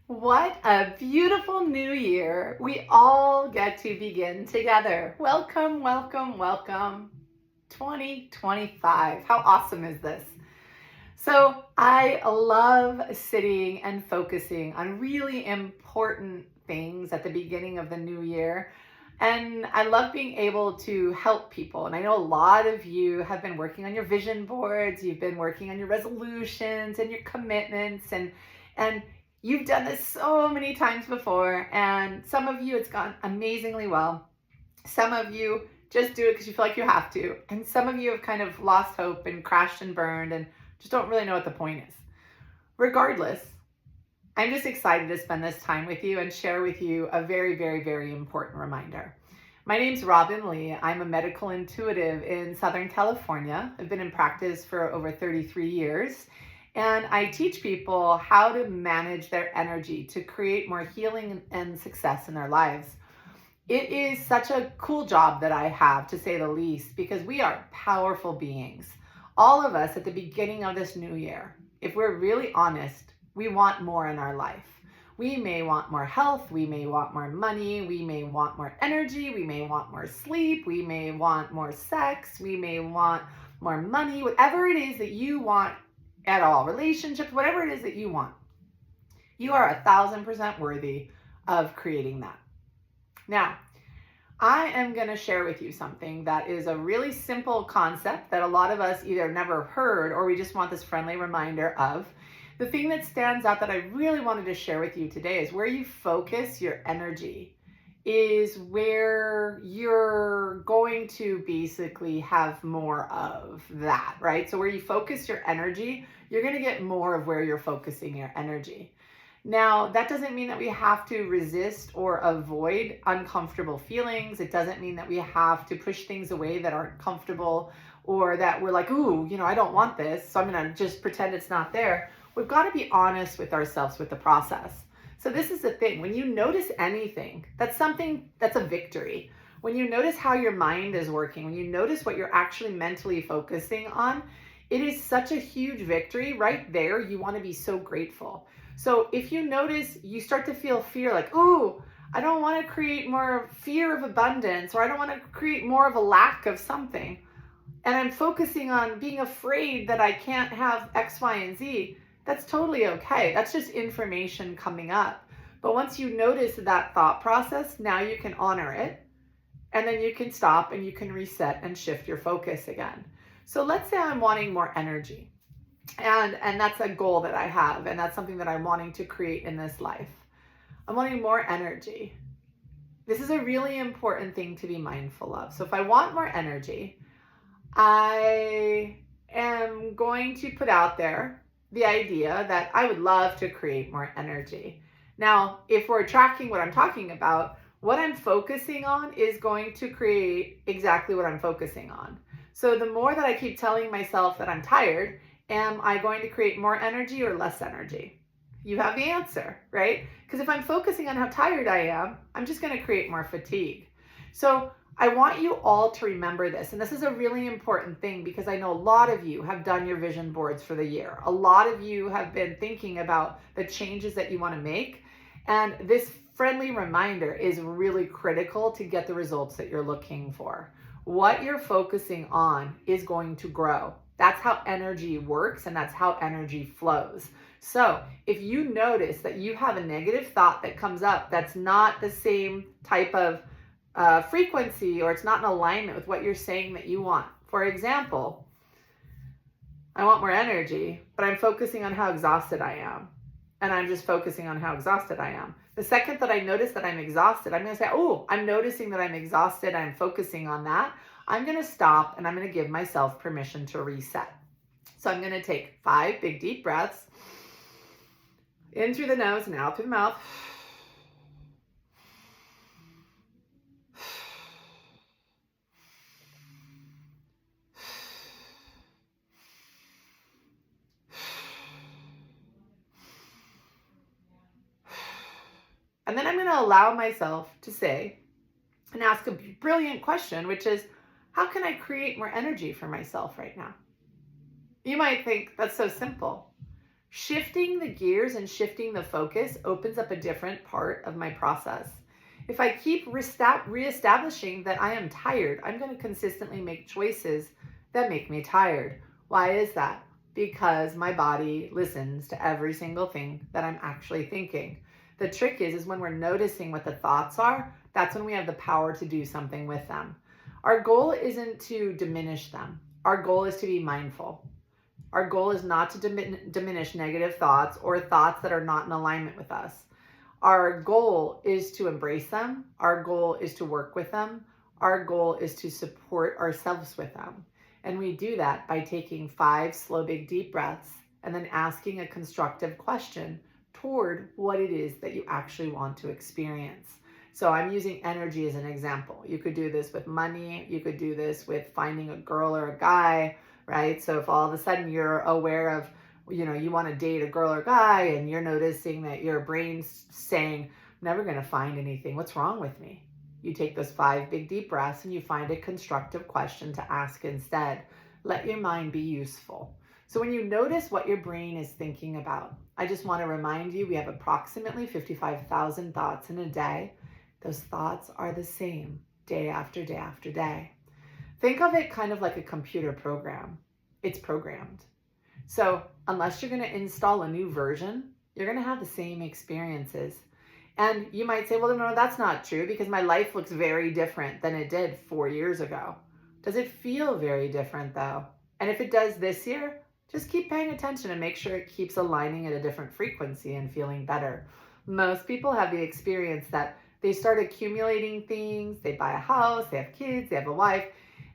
What a beautiful new year we all get to begin together. Welcome, welcome, welcome. 2025. How awesome is this? So, I love sitting and focusing on really important things at the beginning of the new year. And I love being able to help people. And I know a lot of you have been working on your vision boards, you've been working on your resolutions and your commitments, and you've done this so many times before. And some of you, it's gone amazingly well. Some of you just do it because you feel like you have to. And some of you have kind of lost hope and crashed and burned and just don't really know what the point is. Regardless, I'm just excited to spend this time with you and share with you a very, very, very important reminder. My name's Robin Lee. I'm a medical intuitive in Southern California. I've been in practice for over 33 years, and I teach people how to manage their energy to create more healing and success in their lives. It is such a cool job that I have, to say the least, because we are powerful beings. All of us at the beginning of this new year, if we're really honest, we want more in our life. We may want more health, we may want more money, we may want more energy, we may want more sleep, we may want more sex, we may want more money, whatever it is that you want at all, relationships, whatever it is that you want. You are 1,000% worthy of creating that. Now, I am going to share with you something that is a really simple concept that a lot of us either never heard or we just want this friendly reminder of. The thing that stands out that I really wanted to share with you today is where you focus your energy is where you're going to basically have more of that, right? So where you focus your energy, you're going to get more of where you're focusing your energy. Now, that doesn't mean that we have to resist or avoid uncomfortable feelings. It doesn't mean that we have to push things away that aren't comfortable or that we're like, ooh, I don't want this, so I'm going to just pretend it's not there. We've got to be honest with ourselves with the process. So this is the thing. When you notice anything, that's a victory. When you notice how your mind is working, when you notice what you're actually mentally focusing on, it is such a huge victory. Right there, you want to be so grateful. So if you notice, you start to feel fear, like, ooh, I don't want to create more fear of abundance, or I don't want to create more of a lack of something. And I'm focusing on being afraid that I can't have X, Y, and Z. That's totally okay. That's just information coming up. But once you notice that thought process, now you can honor it. And then you can stop and you can reset and shift your focus again. So let's say I'm wanting more energy. And that's a goal that I have, and that's something that I'm wanting to create in this life. I'm wanting more energy. This is a really important thing to be mindful of. So if I want more energy, I am going to put out there the idea that I would love to create more energy. Now, if we're tracking what I'm talking about, what I'm focusing on is going to create exactly what I'm focusing on. So the more that I keep telling myself that I'm tired, am I going to create more energy or less energy? You have the answer, right? Because if I'm focusing on how tired I am, I'm just going to create more fatigue. So I want you all to remember this. And this is a really important thing because I know a lot of you have done your vision boards for the year. A lot of you have been thinking about the changes that you want to make. And this friendly reminder is really critical to get the results that you're looking for. What you're focusing on is going to grow. That's how energy works, and that's how energy flows. So if you notice that you have a negative thought that comes up that's not the same type of frequency, or it's not in alignment with what you're saying that you want. For example, I want more energy, but I'm focusing on how exhausted I am. And I'm just focusing on how exhausted I am. The second that I notice that I'm exhausted, I'm going to say, oh, I'm noticing that I'm exhausted. I'm focusing on that. I'm going to stop and I'm going to give myself permission to reset. So I'm going to take 5 big deep breaths in through the nose and out through the mouth. And then I'm going to allow myself to say and ask a brilliant question, which is, how can I create more energy for myself right now? You might think that's so simple. Shifting the gears and shifting the focus opens up a different part of my process. If I keep reestablishing that I am tired, I'm going to consistently make choices that make me tired. Why is that? Because my body listens to every single thing that I'm actually thinking. The trick is when we're noticing what the thoughts are, that's when we have the power to do something with them. Our goal isn't to diminish them. Our goal is to be mindful. Our goal is not to diminish negative thoughts or thoughts that are not in alignment with us. Our goal is to embrace them. Our goal is to work with them. Our goal is to support ourselves with them. And we do that by taking 5 slow, big, deep breaths and then asking a constructive question toward what it is that you actually want to experience. So I'm using energy as an example. You could do this with money. You could do this with finding a girl or a guy, right? So if all of a sudden you're aware of, you want to date a girl or guy and you're noticing that your brain's saying, I'm never going to find anything. What's wrong with me? You take those 5 big deep breaths and you find a constructive question to ask instead. Let your mind be useful. So when you notice what your brain is thinking about, I just want to remind you, we have approximately 55,000 thoughts in a day. Those thoughts are the same day after day after day. Think of it kind of like a computer program. It's programmed. So unless you're going to install a new version, you're going to have the same experiences. And you might say, well, no, that's not true because my life looks very different than it did 4 years ago. Does it feel very different though? And if it does this year, just keep paying attention and make sure it keeps aligning at a different frequency and feeling better. Most people have the experience that they start accumulating things, they buy a house, they have kids, they have a wife,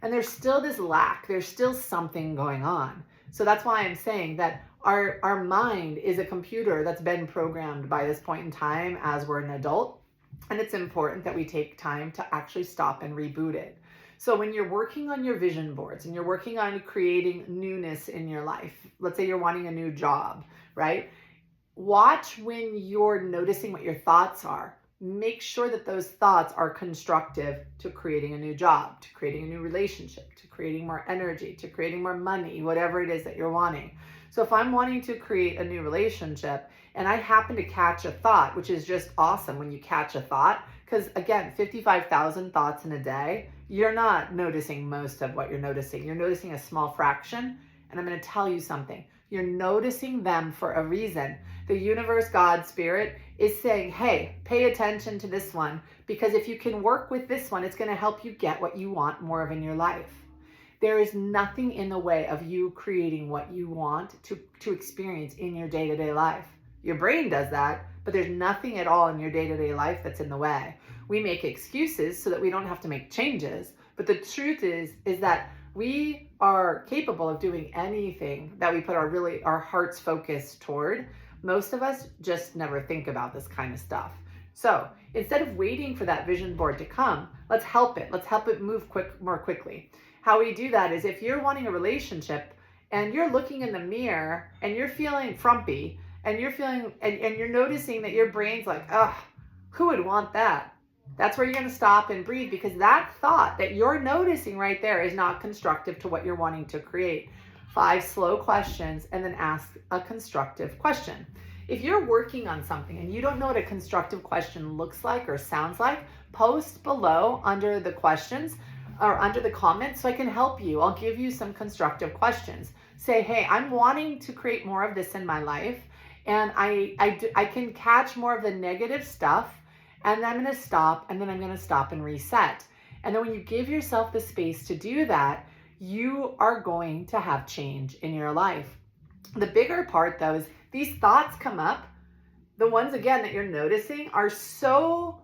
and there's still this lack, there's still something going on. So that's why I'm saying that our mind is a computer that's been programmed by this point in time as we're an adult. And it's important that we take time to actually stop and reboot it. So when you're working on your vision boards and you're working on creating newness in your life, let's say you're wanting a new job, right? Watch when you're noticing what your thoughts are. Make sure that those thoughts are constructive to creating a new job, to creating a new relationship, to creating more energy, to creating more money, whatever it is that you're wanting. So if I'm wanting to create a new relationship and I happen to catch a thought, which is just awesome when you catch a thought, because again, 55,000 thoughts in a day, you're not noticing most of what you're noticing. You're noticing a small fraction. And I'm going to tell you something. You're noticing them for a reason. The universe, God, spirit is saying, hey, pay attention to this one, because if you can work with this one, it's going to help you get what you want more of in your life. There is nothing in the way of you creating what you want to experience in your day-to-day life. Your brain does that, but there's nothing at all in your day-to-day life that's in the way. We make excuses so that we don't have to make changes. But the truth is that we are capable of doing anything that we put our heart's focus toward. Most of us just never think about this kind of stuff. So instead of waiting for that vision board to come, let's help it. Let's help it move more quickly. How we do that is if you're wanting a relationship and you're looking in the mirror and you're feeling frumpy and you're feeling and you're noticing that your brain's like, ugh, who would want that? That's where you're going to stop and breathe, because that thought that you're noticing right there is not constructive to what you're wanting to create. 5 slow questions and then ask a constructive question. If you're working on something and you don't know what a constructive question looks like or sounds like, post below under the questions or under the comments so I can help you. I'll give you some constructive questions. Say, hey, I'm wanting to create more of this in my life, and I can catch more of the negative stuff, and then I'm going to stop, and then I'm going to stop and reset. And then when you give yourself the space to do that, you are going to have change in your life. The bigger part though is these thoughts come up. The ones again that you're noticing are so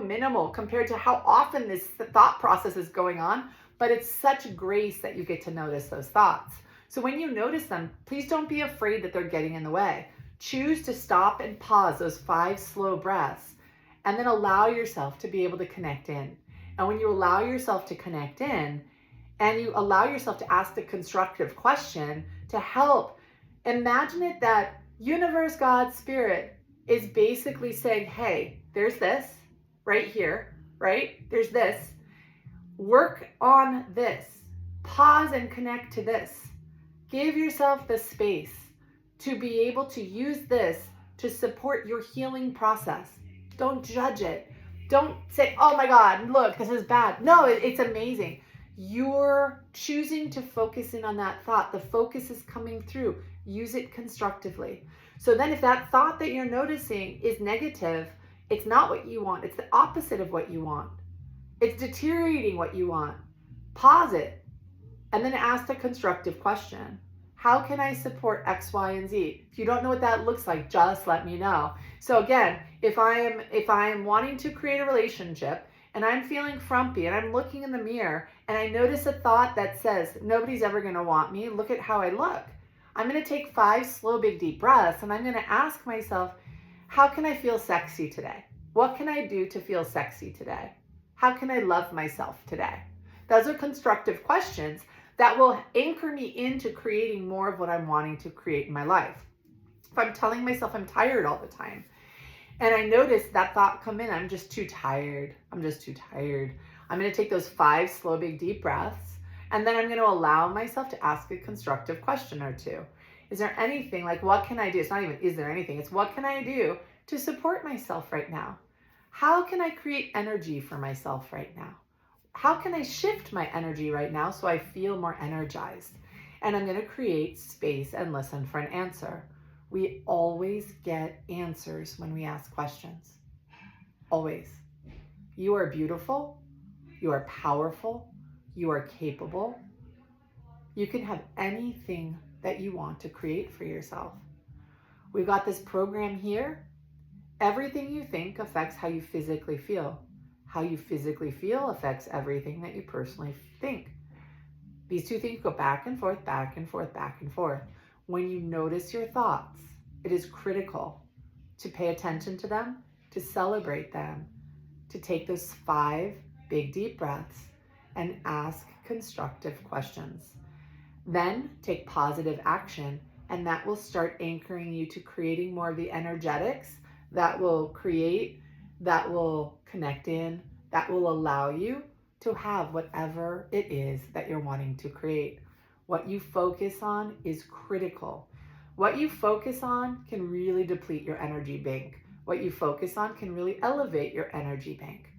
minimal compared to how often this thought process is going on, but it's such grace that you get to notice those thoughts. So when you notice them, please don't be afraid that they're getting in the way. Choose to stop and pause those 5 slow breaths and then allow yourself to be able to connect in. And when you allow yourself to connect in and you allow yourself to ask the constructive question to help, imagine it that universe, God, spirit is basically saying, hey, there's this right here, right? There's this. Work on this. Pause and connect to this. Give yourself the space to be able to use this to support your healing process. Don't judge it. Don't say, oh my God, look, this is bad. No, it's amazing. You're choosing to focus in on that thought. The focus is coming through. Use it constructively. So then if that thought that you're noticing is negative, it's not what you want. It's the opposite of what you want. It's deteriorating what you want. Pause it and then ask a constructive question. How can I support X, Y, and Z? If you don't know what that looks like, just let me know. So again, if I am wanting to create a relationship and I'm feeling frumpy and I'm looking in the mirror and I notice a thought that says, nobody's ever gonna want me, look at how I look. I'm gonna take 5 slow, big, deep breaths and I'm gonna ask myself, how can I feel sexy today? What can I do to feel sexy today? How can I love myself today? Those are constructive questions that will anchor me into creating more of what I'm wanting to create in my life. If I'm telling myself I'm tired all the time, and I notice that thought come in, I'm just too tired. I'm just too tired. I'm going to take those 5 slow, big, deep breaths, and then I'm going to allow myself to ask a constructive question or two. Is there anything, like what can I do? It's not even, is there anything? It's what can I do to support myself right now? How can I create energy for myself right now? How can I shift my energy right now so I feel more energized? And I'm going to create space and listen for an answer. We always get answers when we ask questions. Always. You are beautiful. You are powerful. You are capable. You can have anything that you want to create for yourself. We've got this program here. Everything you think affects how you physically feel. How you physically feel affects everything that you personally think. These two things go back and forth, back and forth, back and forth. When you notice your thoughts, it is critical to pay attention to them, to celebrate them, to take those 5 big deep breaths and ask constructive questions. Then take positive action, and that will start anchoring you to creating more of the energetics that will create, that will connect in, that will allow you to have whatever it is that you're wanting to create. What you focus on is critical. What you focus on can really deplete your energy bank. What you focus on can really elevate your energy bank.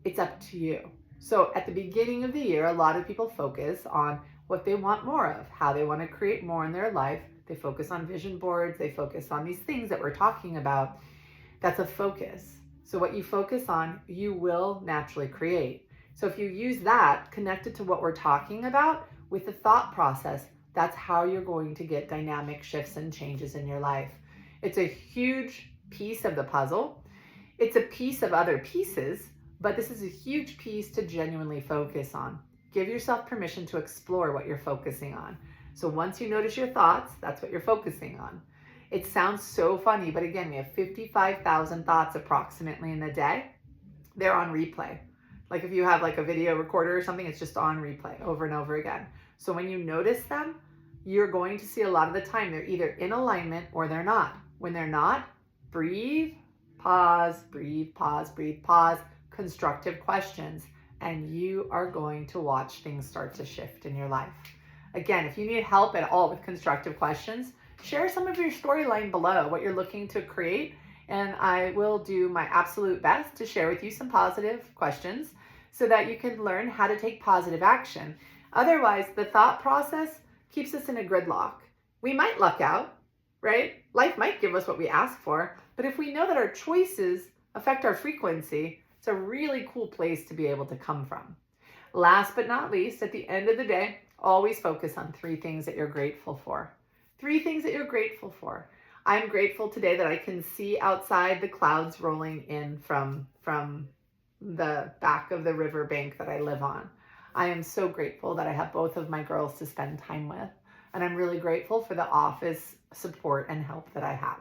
It's up to you. So at the beginning of the year, a lot of people focus on what they want more of, how they want to create more in their life. They focus on vision boards. They focus on these things that we're talking about. That's a focus. So what you focus on, you will naturally create. So if you use that connected to what we're talking about with the thought process, that's how you're going to get dynamic shifts and changes in your life. It's a huge piece of the puzzle. It's a piece of other pieces, but this is a huge piece to genuinely focus on. Give yourself permission to explore what you're focusing on. So once you notice your thoughts, that's what you're focusing on. It sounds so funny, but again, we have 55,000 thoughts approximately in a day. They're on replay. Like if you have like a video recorder or something, it's just on replay over and over again. So when you notice them, you're going to see a lot of the time they're either in alignment or they're not. When they're not, breathe, pause, breathe, pause, breathe, pause, constructive questions, and you are going to watch things start to shift in your life. Again, if you need help at all with constructive questions, share some of your storyline below, what you're looking to create, and I will do my absolute best to share with you some positive questions so that you can learn how to take positive action. Otherwise, the thought process keeps us in a gridlock. We might luck out, right? Life might give us what we ask for, but if we know that our choices affect our frequency, it's a really cool place to be able to come from. Last but not least, at the end of the day, always focus on 3 things that you're grateful for. 3 things that you're grateful for. I'm grateful today that I can see outside the clouds rolling in from the back of the riverbank that I live on. I am so grateful that I have both of my girls to spend time with. And I'm really grateful for the office support and help that I have.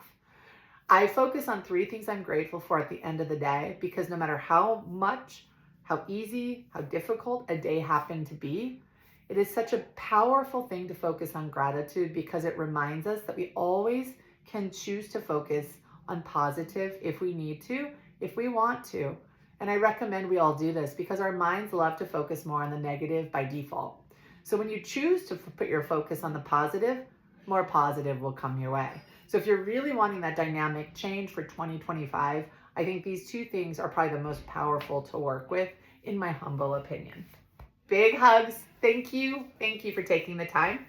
I focus on 3 things I'm grateful for at the end of the day, because no matter how much, how easy, how difficult a day happened to be, it is such a powerful thing to focus on gratitude, because it reminds us that we always can choose to focus on positive if we need to, if we want to. And I recommend we all do this because our minds love to focus more on the negative by default. So when you choose to put your focus on the positive, more positive will come your way. So if you're really wanting that dynamic change for 2025, I think these two things are probably the most powerful to work with, in my humble opinion. Big hugs. Thank you. Thank you for taking the time.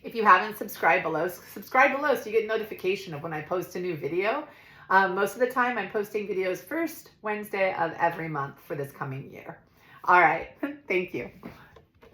If you haven't subscribed below, subscribe below so you get notification of when I post a new video. Most of the time I'm posting videos first Wednesday of every month for this coming year. All right. Thank you.